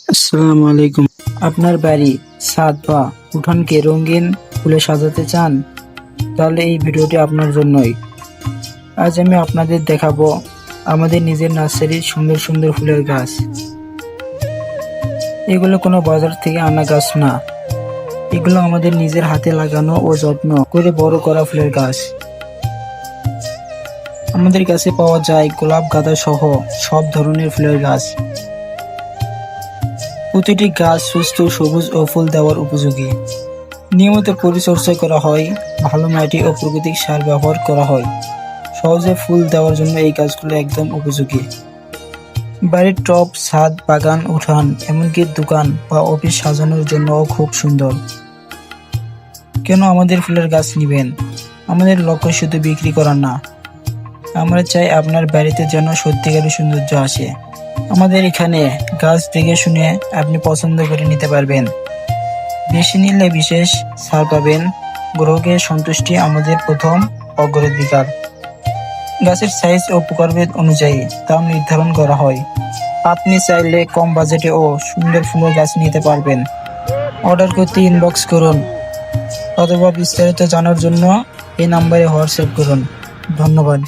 আসসালামু আলাইকুম। আপনার বাড়ি, ছাদ বা উঠানকে রঙিন ফুলে সাজাতে চান? তাহলে এই ভিডিওটি আপনার জন্যই। আজ আমি আপনাদের দেখাবো আমাদের নিজের নার্সারির সুন্দর সুন্দর ফুলের গাছ। এগুলো কোনো বাজার থেকে আনা গাছ না, এগুলো আমাদের নিজের হাতে লাগানো ও যত্ন করে বড় করা ফুলের গাছ। আমাদের কাছে পাওয়া যায় গোলাপ, গাঁদা সহ সব ধরনের ফুলের গাছ। প্রতিটি গাছ সুস্থ, সবুজ ও ফুল দেওয়ার উপযোগী। নিয়মিত পরিচর্যা করা হয়, ভালো মাটি ও প্রাকৃতিক সার ব্যবহার করা হয়। সহজে ফুল দেওয়ার জন্য এই গাছগুলো একদম উপযোগী। বাড়ির টব, ছাদ, বাগান, উঠান, এমনকি দোকান বা অফিস সাজানোর জন্যও খুব সুন্দর। কেন আমাদের ফুলের গাছ নিবেন? আমাদের লক্ষ্য শুধু বিক্রি করা না, আমরা চাই আপনার বাড়িতে যেন সত্যিকারের সৌন্দর্য আসে। আমাদের এখানে গাছ দেখে শুনে আপনি পছন্দ করে নিতে পারবেন। বেশি নিলে বিশেষ ছাড় পাবেন। গ্রাহকের সন্তুষ্টি আমাদের প্রথম অগ্রাধিকার। গাছের সাইজ ও প্রকারভেদ অনুযায়ী দাম নির্ধারণ করা হয়। আপনি চাইলে কম বাজেটে ও সুন্দর ফুলের গাছ নিতে পারবেন। অর্ডার করতে ইনবক্স করুন অথবা বিস্তারিত জানার জন্য এই নাম্বারে হোয়াটসঅ্যাপ করুন। ধন্যবাদ।